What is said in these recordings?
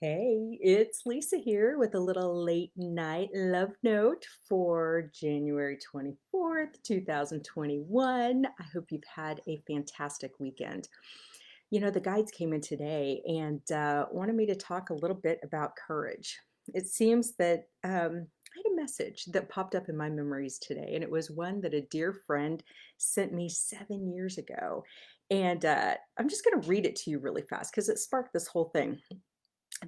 Hey, it's Lisa here with a little late night love note for January 24th, 2021. I hope you've had a fantastic weekend. The guides came in today and wanted me to talk a little bit about courage. It seems that I had a message that popped up in my memories today, and it was one that a dear friend sent me 7 years ago. And I'm just going to read it to you really fast because it sparked this whole thing.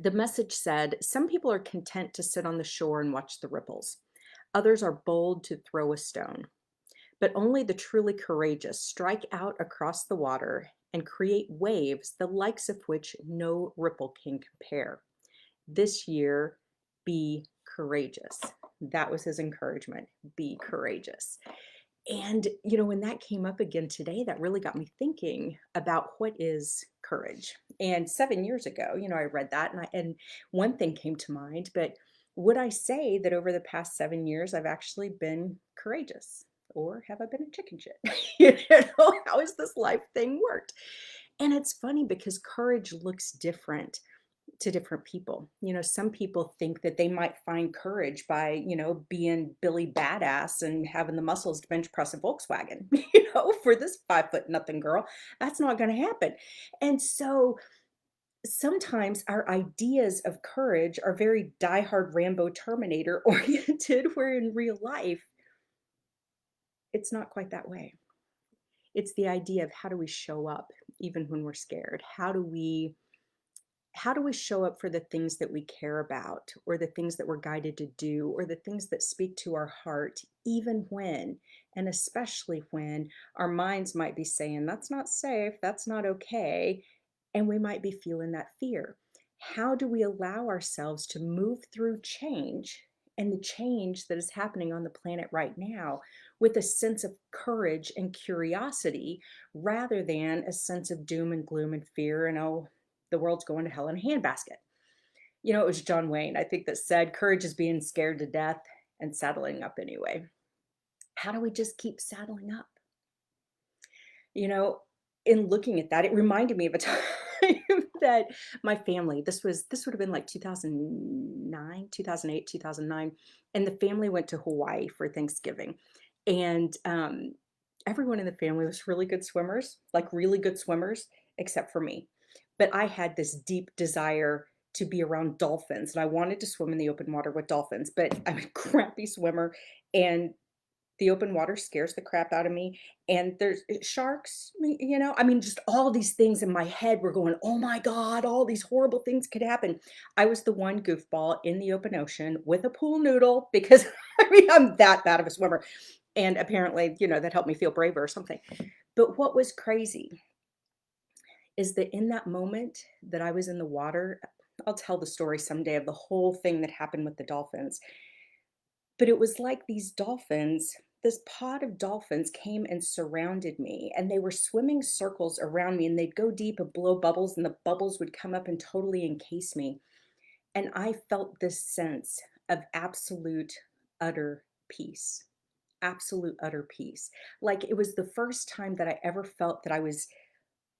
The message said, "Some people are content to sit on the shore and watch the ripples. Others are bold to throw a stone. But only the truly courageous strike out across the water and create waves the likes of which no ripple can compare. This year, be courageous." That was his encouragement. Be courageous. And, when that came up again today, that really got me thinking about what is courage. And 7 years ago, I read that and one thing came to mind, but would I say that over the past 7 years, I've actually been courageous? Or have I been a chicken shit? How has this life thing worked? And it's funny because courage looks different to different people. Some people think that they might find courage by, being Billy Badass and having the muscles to bench press a Volkswagen, for this 5 foot nothing girl. That's not going to happen. And so sometimes our ideas of courage are very diehard Rambo Terminator oriented, where in real life, it's not quite that way. It's the idea of how do we show up even when we're scared? How do we show up for the things that we care about, or the things that we're guided to do, or the things that speak to our heart, even when, and especially when our minds might be saying, that's not safe, that's not okay, and we might be feeling that fear? How do we allow ourselves to move through change and the change that is happening on the planet right now with a sense of courage and curiosity rather than a sense of doom and gloom and fear and, oh, the world's going to hell in a handbasket? It was John Wayne, I think, that said, "Courage is being scared to death and saddling up anyway." How do we just keep saddling up? You know, in looking at that, it reminded me of a time that my family, this would have been like 2009, 2008, 2009, and the family went to Hawaii for Thanksgiving. And everyone in the family was really good swimmers, like really good swimmers, except for me. But I had this deep desire to be around dolphins, and I wanted to swim in the open water with dolphins, but I'm a crappy swimmer, and the open water scares the crap out of me, and there's sharks, I mean, just all these things in my head were going, "Oh my god, all these horrible things could happen." I was the one goofball in the open ocean with a pool noodle because, I mean, I'm that bad of a swimmer, and apparently, that helped me feel braver or something. But what was crazy is that in that moment that I was in the water, I'll tell the story someday of the whole thing that happened with the dolphins. But it was like these dolphins, this pod of dolphins came and surrounded me, and they were swimming circles around me, and they'd go deep and blow bubbles, and the bubbles would come up and totally encase me. And I felt this sense of absolute, utter peace. Absolute, utter peace. Like it was the first time that I ever felt that I was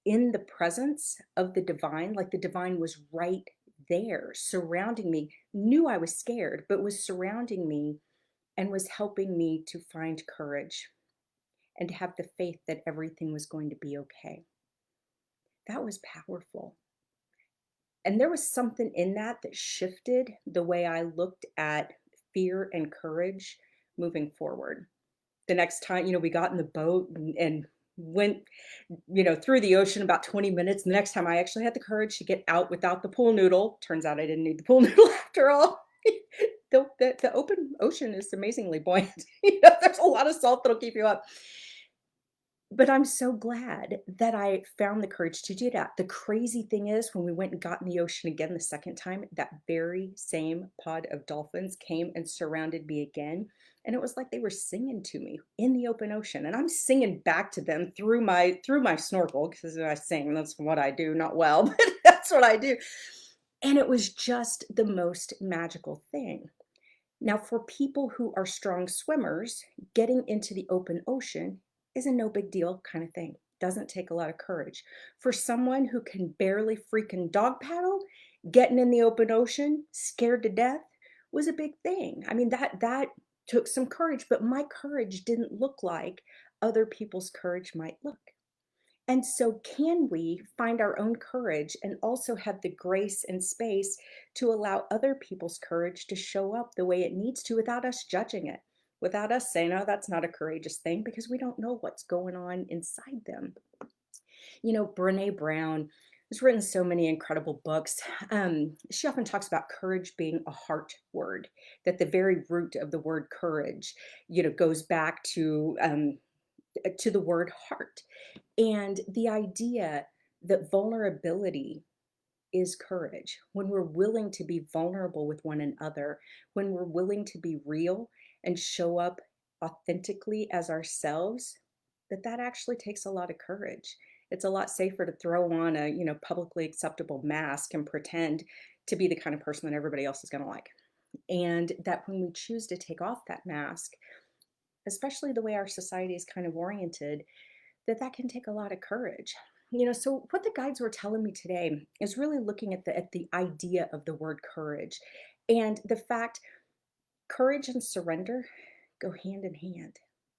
in the presence of the divine, like the divine was right there, surrounding me, knew I was scared, but was surrounding me and was helping me to find courage and to have the faith that everything was going to be okay. That was powerful. And there was something in that that shifted the way I looked at fear and courage moving forward. The next time, we got in the boat and went, through the ocean about 20 minutes. The next time I actually had the courage to get out without the pool noodle. Turns out I didn't need the pool noodle after all. The open ocean is amazingly buoyant. There's a lot of salt that'll keep you up. But I'm so glad that I found the courage to do that. The crazy thing is, when we went and got in the ocean again the second time, that very same pod of dolphins came and surrounded me again. And it was like they were singing to me in the open ocean. And I'm singing back to them through my snorkel, because I sing. That's what I do, not well, but that's what I do. And it was just the most magical thing. Now, for people who are strong swimmers, getting into the open ocean is a no big deal kind of thing. Doesn't take a lot of courage. For someone who can barely freaking dog paddle, Getting in the open ocean, scared to death, was a big thing. I mean, that took some courage, but my courage didn't look like other people's courage might look. And so, can we find our own courage and also have the grace and space to allow other people's courage to show up the way it needs to without us judging it, without us saying, oh, that's not a courageous thing, because we don't know what's going on inside them. Brene Brown has written so many incredible books. She often talks about courage being a heart word, that the very root of the word courage, goes back to the word heart. And the idea that vulnerability is courage, when we're willing to be vulnerable with one another, when we're willing to be real and show up authentically as ourselves, that actually takes a lot of courage. It's a lot safer to throw on a, publicly acceptable mask and pretend to be the kind of person that everybody else is going to like. And that when we choose to take off that mask, especially the way our society is kind of oriented, that can take a lot of courage. So what the guides were telling me today is really looking at the idea of the word courage, and the fact courage and surrender go hand in hand.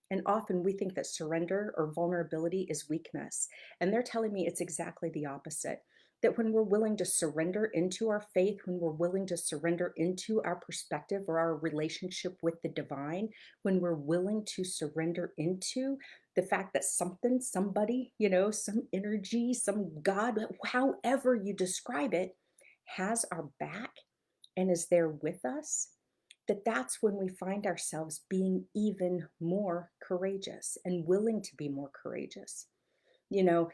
And often we think that surrender or vulnerability is weakness. And they're telling me it's exactly the opposite. That when we're willing to surrender into our faith, when we're willing to surrender into our perspective or our relationship with the divine, when we're willing to surrender into the fact that something, somebody, some energy, some God, however you describe it, has our back and is there with us, that's when we find ourselves being even more courageous and willing to be more courageous. You know,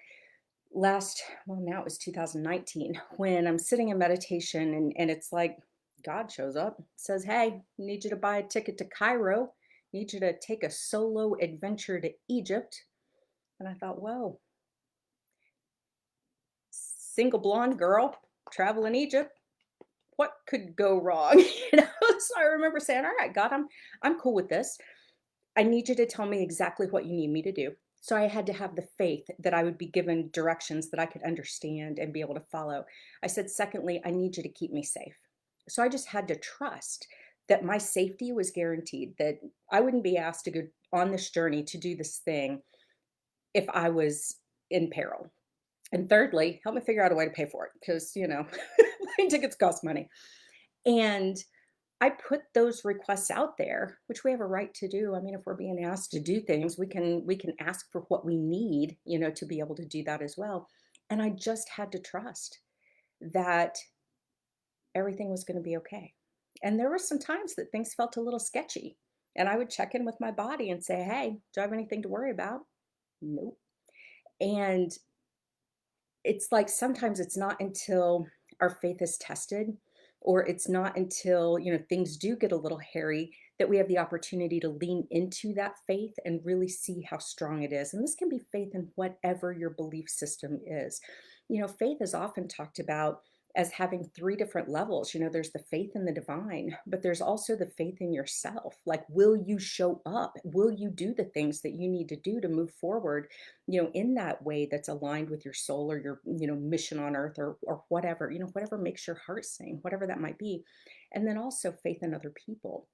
well, now it was 2019, when I'm sitting in meditation and it's like God shows up, says, hey, need you to buy a ticket to Cairo, need you to take a solo adventure to Egypt. And I thought, whoa, single blonde girl, travel in Egypt, what could go wrong? So I remember saying, all right, God, I'm cool with this. I need you to tell me exactly what you need me to do. So I had to have the faith that I would be given directions that I could understand and be able to follow. I said, secondly, I need you to keep me safe. So I just had to trust that my safety was guaranteed, that I wouldn't be asked to go on this journey to do this thing if I was in peril. And thirdly, help me figure out a way to pay for it, because, plane tickets cost money. And I put those requests out there, which we have a right to do. I mean, if we're being asked to do things, we can ask for what we need, to be able to do that as well. And I just had to trust that everything was going to be okay. And there were some times that things felt a little sketchy. And I would check in with my body and say, hey, do I have anything to worry about? Nope. And it's like sometimes it's not until our faith is tested, or it's not until things do get a little hairy, that we have the opportunity to lean into that faith and really see how strong it is. And this can be faith in whatever your belief system is. Faith is often talked about as having three different levels. There's the faith in the divine, but there's also the faith in yourself. Like, will you show up? Will you do the things that you need to do to move forward, in that way that's aligned with your soul or your, mission on earth, or whatever, whatever makes your heart sing, whatever that might be. And then also faith in other people.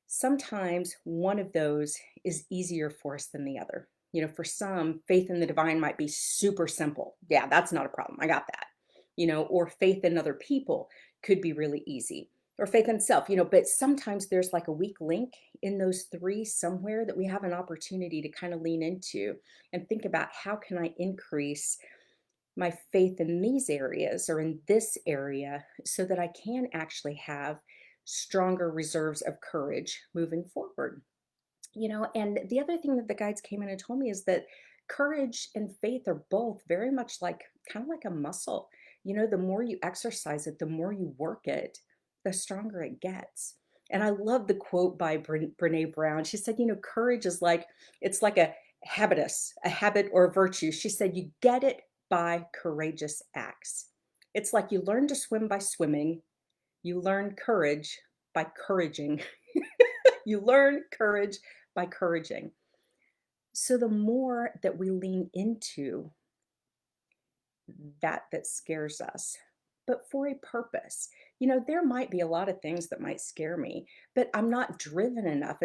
Sometimes one of those is easier for us than the other. For some, faith in the divine might be super simple. Yeah, that's not a problem. I got that. Or faith in other people could be really easy. Or faith in self, but sometimes there's like a weak link in those three somewhere that we have an opportunity to kind of lean into and think about, how can I increase my faith in these areas or in this area so that I can actually have stronger reserves of courage moving forward. And the other thing that the guides came in and told me is that courage and faith are both very much like, kind of like a muscle. The more you exercise it, the more you work it, the stronger it gets. And I love the quote by Brene Brown. She said, courage is like, it's like a habitus, a habit or a virtue. She said, you get it by courageous acts. It's like you learn to swim by swimming, you learn courage by couraging. You learn courage by couraging. So the more that we lean into that scares us, but for a purpose. There might be a lot of things that might scare me, but I'm not driven enough.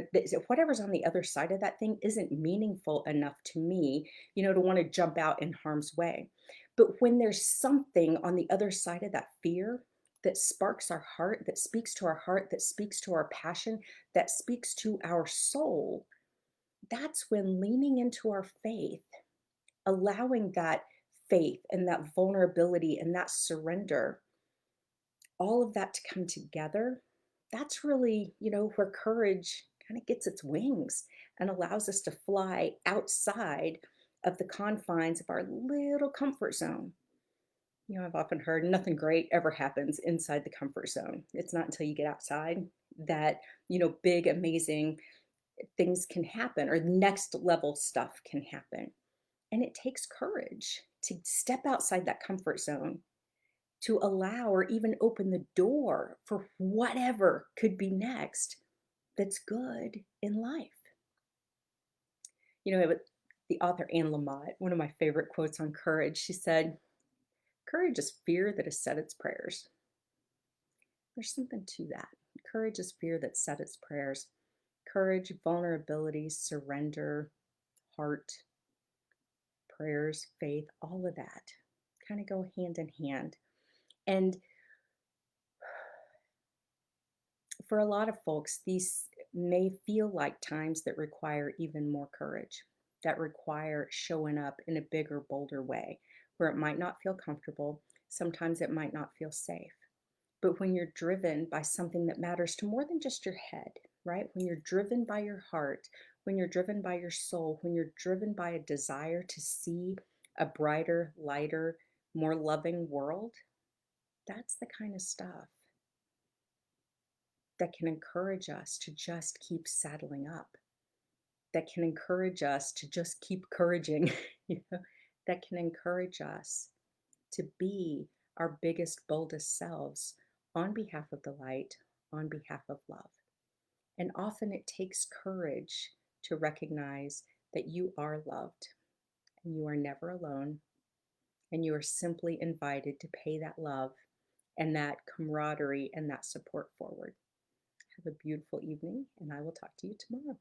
Whatever's on the other side of that thing isn't meaningful enough to me, to want to jump out in harm's way. But when there's something on the other side of that fear that sparks our heart, that speaks to our heart, that speaks to our passion, that speaks to our soul, that's when leaning into our faith, allowing that faith and that vulnerability and that surrender, all of that to come together, that's really, where courage kind of gets its wings and allows us to fly outside of the confines of our little comfort zone. I've often heard nothing great ever happens inside the comfort zone. It's not until you get outside that, big, amazing things can happen or next level stuff can happen. And it takes courage to step outside that comfort zone, to allow or even open the door for whatever could be next that's good in life. But the author Anne Lamott, one of my favorite quotes on courage, she said, "Courage is fear that has said its prayers." There's something to that. Courage is fear that said its prayers. Courage, vulnerability, surrender, heart, prayers, faith, all of that kind of go hand in hand. And for a lot of folks, these may feel like times that require even more courage, that require showing up in a bigger, bolder way, where it might not feel comfortable. Sometimes it might not feel safe. But when you're driven by something that matters to more than just your head, right? When you're driven by your heart, when you're driven by your soul, when you're driven by a desire to see a brighter, lighter, more loving world, that's the kind of stuff that can encourage us to just keep saddling up, that can encourage us to just keep couraging, you know, that can encourage us to be our biggest, boldest selves on behalf of the light, on behalf of love. And often it takes courage to recognize that you are loved and you are never alone, and you are simply invited to pay that love and that camaraderie and that support forward. Have a beautiful evening, and I will talk to you tomorrow.